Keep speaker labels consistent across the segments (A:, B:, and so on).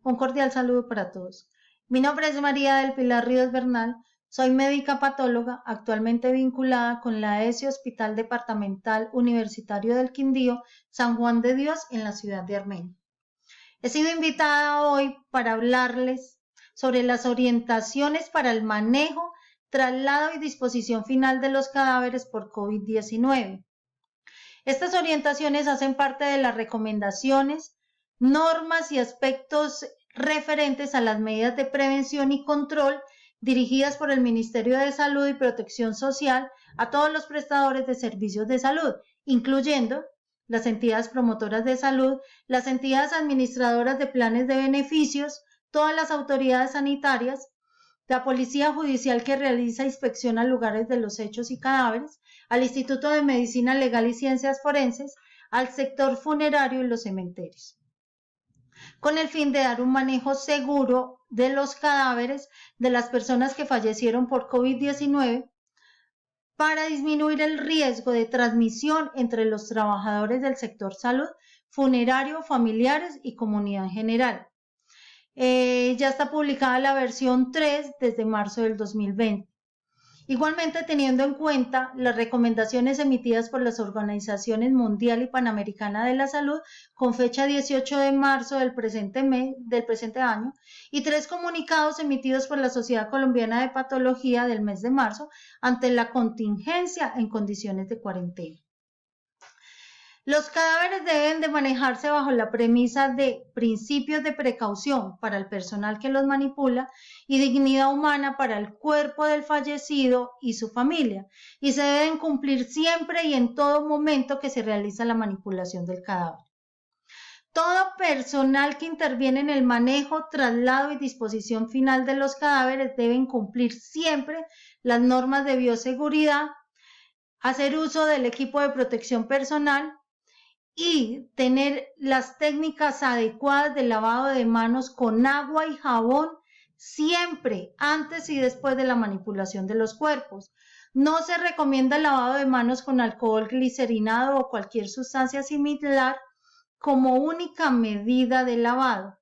A: Un cordial saludo para todos. Mi nombre es María del Pilar Ríos Bernal, soy médica patóloga, actualmente vinculada con la ESI Hospital Departamental Universitario del Quindío, San Juan de Dios, en la ciudad de Armenia. He sido invitada hoy para hablarles sobre las orientaciones para el manejo, traslado y disposición final de los cadáveres por COVID-19. Estas orientaciones hacen parte de las recomendaciones, normas y aspectos referentes a las medidas de prevención y control dirigidas por el Ministerio de Salud y Protección Social a todos los prestadores de servicios de salud, incluyendo las entidades promotoras de salud, las entidades administradoras de planes de beneficios, todas las autoridades sanitarias, la Policía Judicial que realiza inspección a lugares de los hechos y cadáveres, al Instituto de Medicina Legal y Ciencias Forenses, al sector funerario y los cementerios, con el fin de dar un manejo seguro de los cadáveres de las personas que fallecieron por COVID-19 para disminuir el riesgo de transmisión entre los trabajadores del sector salud, funerario, familiares y comunidad en general. Ya está publicada la versión 3 desde marzo del 2020. Igualmente, teniendo en cuenta las recomendaciones emitidas por las Organizaciones Mundial y Panamericana de la Salud con fecha 18 de marzo del presente año y 3 comunicados emitidos por la Sociedad Colombiana de Patología del mes de marzo ante la contingencia en condiciones de cuarentena. Los cadáveres deben de manejarse bajo la premisa de principios de precaución para el personal que los manipula y dignidad humana para el cuerpo del fallecido y su familia, y se deben cumplir siempre y en todo momento que se realiza la manipulación del cadáver. Todo personal que interviene en el manejo, traslado y disposición final de los cadáveres deben cumplir siempre las normas de bioseguridad, hacer uso del equipo de protección personal, y tener las técnicas adecuadas de lavado de manos con agua y jabón siempre antes y después de la manipulación de los cuerpos. No se recomienda el lavado de manos con alcohol glicerinado o cualquier sustancia similar como única medida de lavado.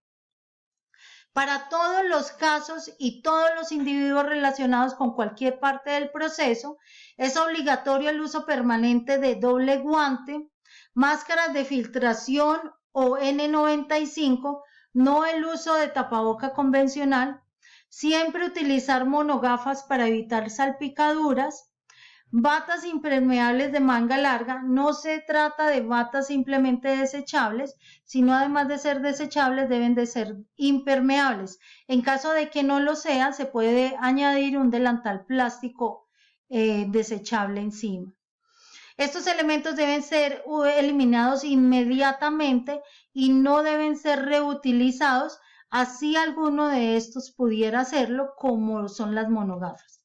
A: Para todos los casos y todos los individuos relacionados con cualquier parte del proceso, es obligatorio el uso permanente de doble guante, máscaras de filtración o N95, no el uso de tapaboca convencional, siempre utilizar monogafas para evitar salpicaduras, batas impermeables de manga larga. No se trata de batas simplemente desechables, sino además de ser desechables deben de ser impermeables. En caso de que no lo sean, se puede añadir un delantal plástico desechable encima. Estos elementos deben ser eliminados inmediatamente y no deben ser reutilizados, así alguno de estos pudiera hacerlo, como son las monogafas.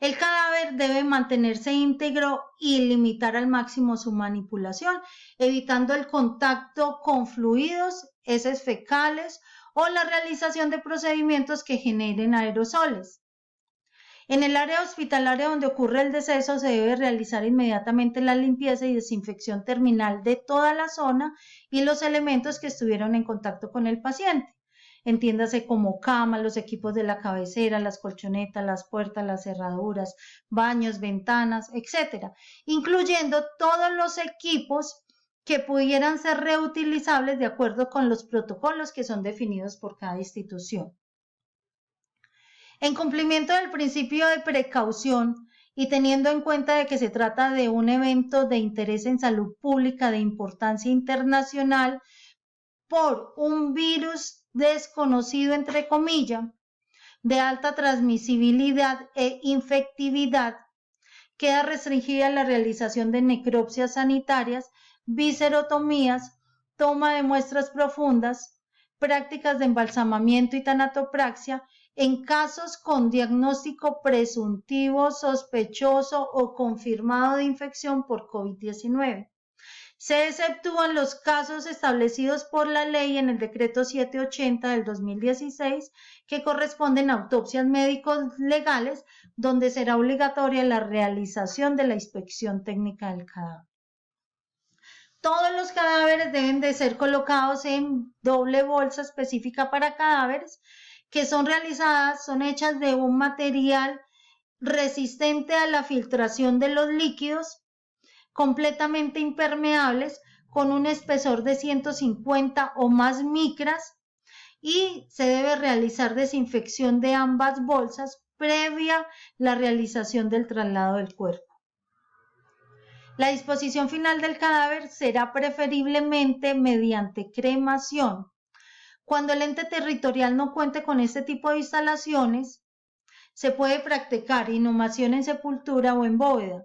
A: El cadáver debe mantenerse íntegro y limitar al máximo su manipulación, evitando el contacto con fluidos, heces fecales o la realización de procedimientos que generen aerosoles. En el área hospitalaria donde ocurre el deceso se debe realizar inmediatamente la limpieza y desinfección terminal de toda la zona y los elementos que estuvieron en contacto con el paciente. Entiéndase como cama, los equipos de la cabecera, las colchonetas, las puertas, las cerraduras, baños, ventanas, etc., incluyendo todos los equipos que pudieran ser reutilizables de acuerdo con los protocolos que son definidos por cada institución. En cumplimiento del principio de precaución y teniendo en cuenta de que se trata de un evento de interés en salud pública de importancia internacional por un virus desconocido, entre comillas, de alta transmisibilidad e infectividad, queda restringida la realización de necropsias sanitarias, viscerotomías, toma de muestras profundas, prácticas de embalsamamiento y tanatopraxia en casos con diagnóstico presuntivo, sospechoso o confirmado de infección por COVID-19. Se exceptúan los casos establecidos por la ley en el decreto 780 del 2016 que corresponden a autopsias médicos legales, donde será obligatoria la realización de la inspección técnica del cadáver. Todos los cadáveres deben de ser colocados en doble bolsa específica para cadáveres, que son hechas de un material resistente a la filtración de los líquidos, completamente impermeables, con un espesor de 150 o más micras, y se debe realizar desinfección de ambas bolsas previa la realización del traslado del cuerpo. La disposición final del cadáver será preferiblemente mediante cremación. Cuando el ente territorial no cuente con este tipo de instalaciones, se puede practicar inhumación en sepultura o en bóveda.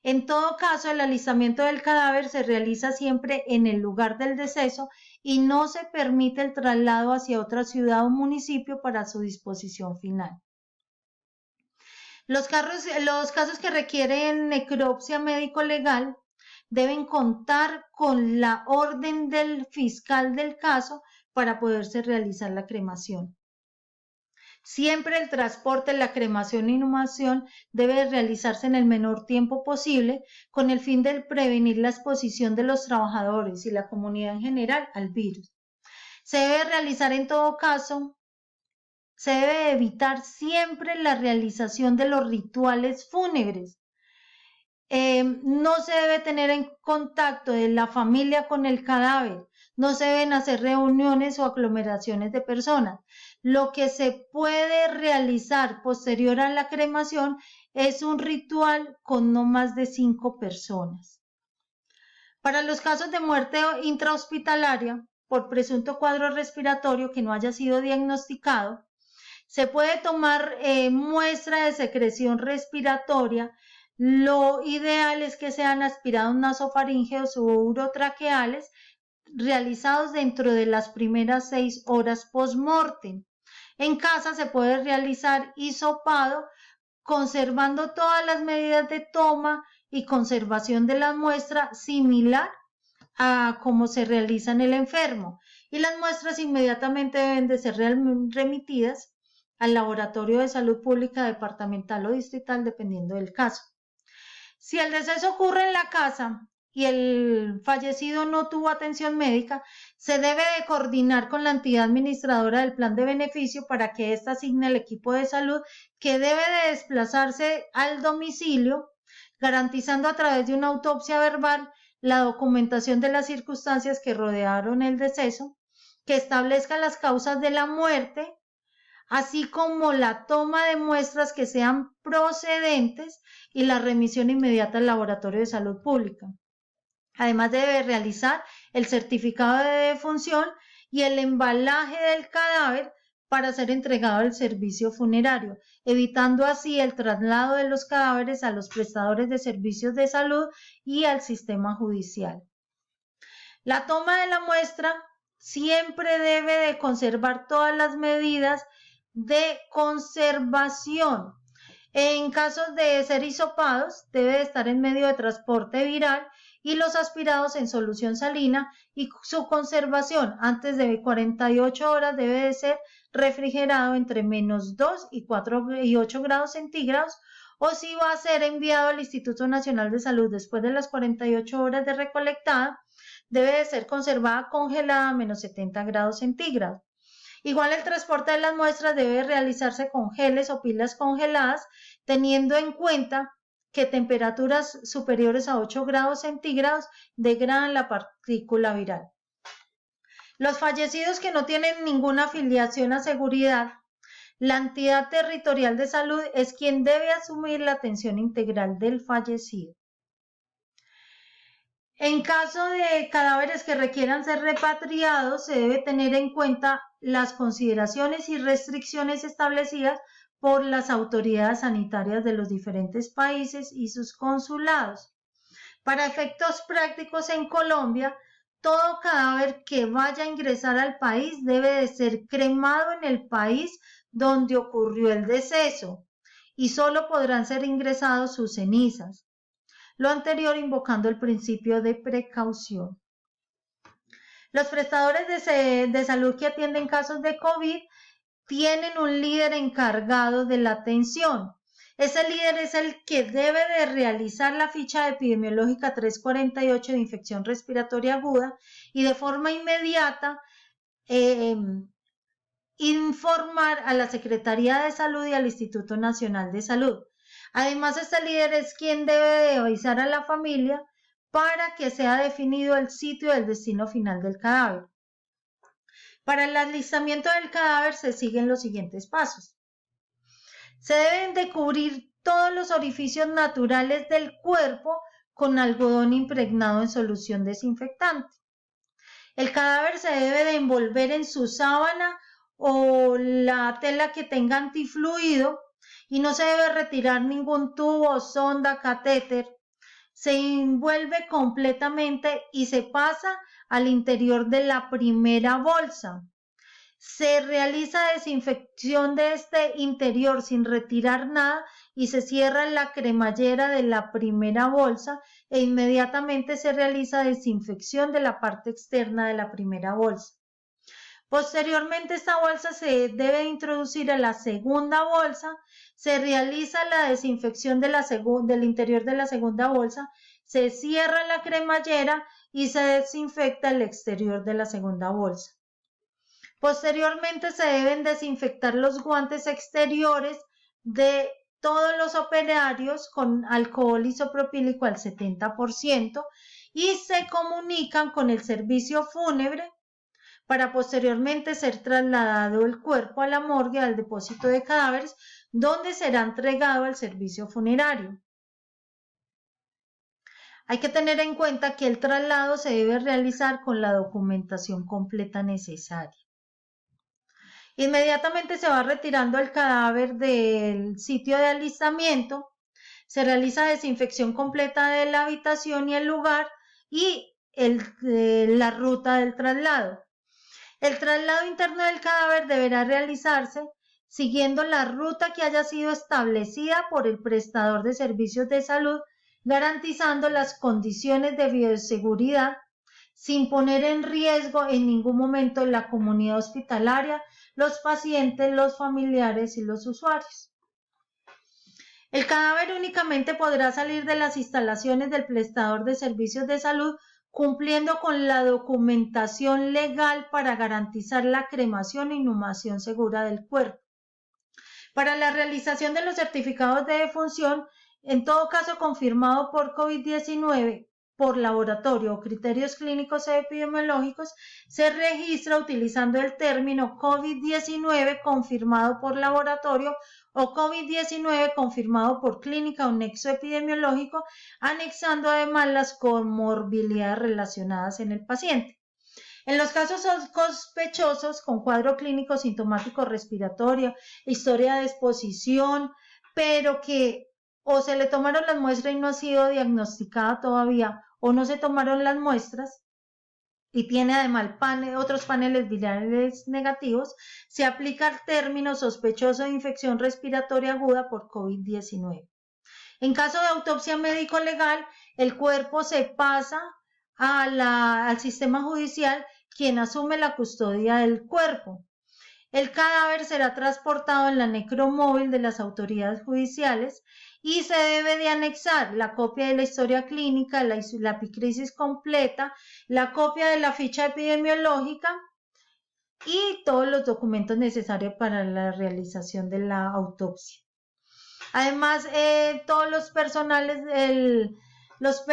A: En todo caso, el alistamiento del cadáver se realiza siempre en el lugar del deceso y no se permite el traslado hacia otra ciudad o municipio para su disposición final. Los casos que requieren necropsia médico-legal deben contar con la orden del fiscal del caso para poderse realizar la cremación. Siempre el transporte, la cremación e inhumación debe realizarse en el menor tiempo posible con el fin de prevenir la exposición de los trabajadores y la comunidad en general al virus. Se debe realizar en todo caso, se debe evitar siempre la realización de los rituales fúnebres. No se debe tener en contacto de la familia con el cadáver. No se deben hacer reuniones o aglomeraciones de personas. Lo que se puede realizar posterior a la cremación es un ritual con no más de 5 personas. Para los casos de muerte intrahospitalaria por presunto cuadro respiratorio que no haya sido diagnosticado, se puede tomar muestra de secreción respiratoria. Lo ideal es que sean aspirados nasofaríngeos u urotraqueales realizados dentro de las primeras 6 horas post-mortem. En casa se puede realizar hisopado conservando todas las medidas de toma y conservación de la muestra similar a como se realiza en el enfermo, y las muestras inmediatamente deben de ser remitidas al laboratorio de salud pública departamental o distrital dependiendo del caso. Si el deceso ocurre en la casa y el fallecido no tuvo atención médica, se debe de coordinar con la entidad administradora del plan de beneficio para que ésta asigne el equipo de salud que debe de desplazarse al domicilio, garantizando a través de una autopsia verbal la documentación de las circunstancias que rodearon el deceso, que establezca las causas de la muerte, así como la toma de muestras que sean procedentes y la remisión inmediata al laboratorio de salud pública. Además debe realizar el certificado de defunción y el embalaje del cadáver para ser entregado al servicio funerario, evitando así el traslado de los cadáveres a los prestadores de servicios de salud y al sistema judicial. La toma de la muestra siempre debe de conservar todas las medidas de conservación. En casos de ser hisopados, debe de estar en medio de transporte viral y los aspirados en solución salina, y su conservación antes de 48 horas debe de ser refrigerado entre -2 y 8 grados centígrados, o si va a ser enviado al Instituto Nacional de Salud después de las 48 horas de recolectada, debe de ser conservada congelada a -70 grados centígrados. Igual el transporte de las muestras debe realizarse con geles o pilas congeladas, teniendo en cuenta que temperaturas superiores a 8 grados centígrados degradan la partícula viral. Los fallecidos que no tienen ninguna afiliación a seguridad, la entidad territorial de salud es quien debe asumir la atención integral del fallecido. En caso de cadáveres que requieran ser repatriados, se debe tener en cuenta las consideraciones y restricciones establecidas por las autoridades sanitarias de los diferentes países y sus consulados. Para efectos prácticos en Colombia, todo cadáver que vaya a ingresar al país debe de ser cremado en el país donde ocurrió el deceso y solo podrán ser ingresados sus cenizas. Lo anterior invocando el principio de precaución. Los prestadores de salud que atienden casos de COVID tienen un líder encargado de la atención. Ese líder es el que debe de realizar la ficha epidemiológica 348 de infección respiratoria aguda y de forma inmediata informar a la Secretaría de Salud y al Instituto Nacional de Salud. Además, este líder es quien debe de avisar a la familia para que sea definido el sitio del destino final del cadáver. Para el alistamiento del cadáver se siguen los siguientes pasos. Se deben de cubrir todos los orificios naturales del cuerpo con algodón impregnado en solución desinfectante. El cadáver se debe de envolver en su sábana o la tela que tenga antifluido y no se debe retirar ningún tubo, sonda, catéter. Se envuelve completamente y se pasa al interior de la primera bolsa. Se realiza desinfección de este interior sin retirar nada y se cierra la cremallera de la primera bolsa e inmediatamente se realiza desinfección de la parte externa de la primera bolsa. Posteriormente, esta bolsa se debe introducir a la segunda bolsa, se realiza la desinfección de del interior de la segunda bolsa, se cierra la cremallera y se desinfecta el exterior de la segunda bolsa. Posteriormente se deben desinfectar los guantes exteriores de todos los operarios con alcohol isopropílico al 70% y se comunican con el servicio fúnebre para posteriormente ser trasladado el cuerpo a la morgue, al depósito de cadáveres, donde será entregado al servicio funerario. Hay que tener en cuenta que el traslado se debe realizar con la documentación completa necesaria. Inmediatamente se va retirando el cadáver del sitio de alistamiento, se realiza desinfección completa de la habitación y el lugar y la ruta del traslado. El traslado interno del cadáver deberá realizarse siguiendo la ruta que haya sido establecida por el prestador de servicios de salud, garantizando las condiciones de bioseguridad sin poner en riesgo en ningún momento la comunidad hospitalaria, los pacientes, los familiares y los usuarios. El cadáver únicamente podrá salir de las instalaciones del prestador de servicios de salud cumpliendo con la documentación legal para garantizar la cremación e inhumación segura del cuerpo. Para la realización de los certificados de defunción, en todo caso confirmado por COVID-19, por laboratorio o criterios clínicos e epidemiológicos, se registra utilizando el término COVID-19 confirmado por laboratorio o COVID-19 confirmado por clínica o nexo epidemiológico, anexando además las comorbilidades relacionadas en el paciente. En los casos sospechosos con cuadro clínico sintomático respiratorio, historia de exposición, pero que o se le tomaron las muestras y no ha sido diagnosticada todavía, o no se tomaron las muestras y tiene además otros paneles virales negativos, se aplica el término sospechoso de infección respiratoria aguda por COVID-19. En caso de autopsia médico-legal, el cuerpo se pasa al sistema judicial, quien asume la custodia del cuerpo. El cadáver será transportado en la necromóvil de las autoridades judiciales y se debe de anexar la copia de la historia clínica, la epicrisis completa, la copia de la ficha epidemiológica y todos los documentos necesarios para la realización de la autopsia. Además, todos los personales, el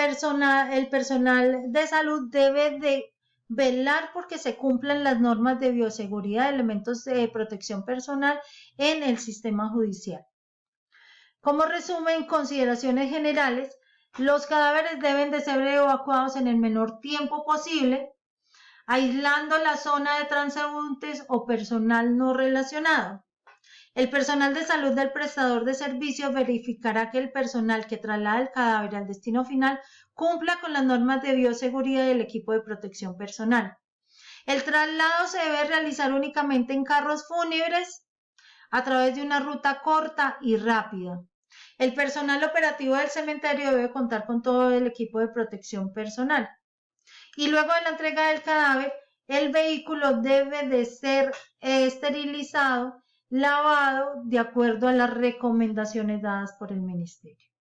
A: personal de salud debe de velar porque se cumplan las normas de bioseguridad, elementos de protección personal en el sistema judicial. Como resumen, consideraciones generales, los cadáveres deben de ser evacuados en el menor tiempo posible, aislando la zona de transeúntes o personal no relacionado. El personal de salud del prestador de servicios verificará que el personal que traslada el cadáver al destino final cumpla con las normas de bioseguridad y el equipo de protección personal. El traslado se debe realizar únicamente en carros fúnebres a través de una ruta corta y rápida. El personal operativo del cementerio debe contar con todo el equipo de protección personal. Y luego de la entrega del cadáver, el vehículo debe de ser esterilizado lavado de acuerdo a las recomendaciones dadas por el ministerio.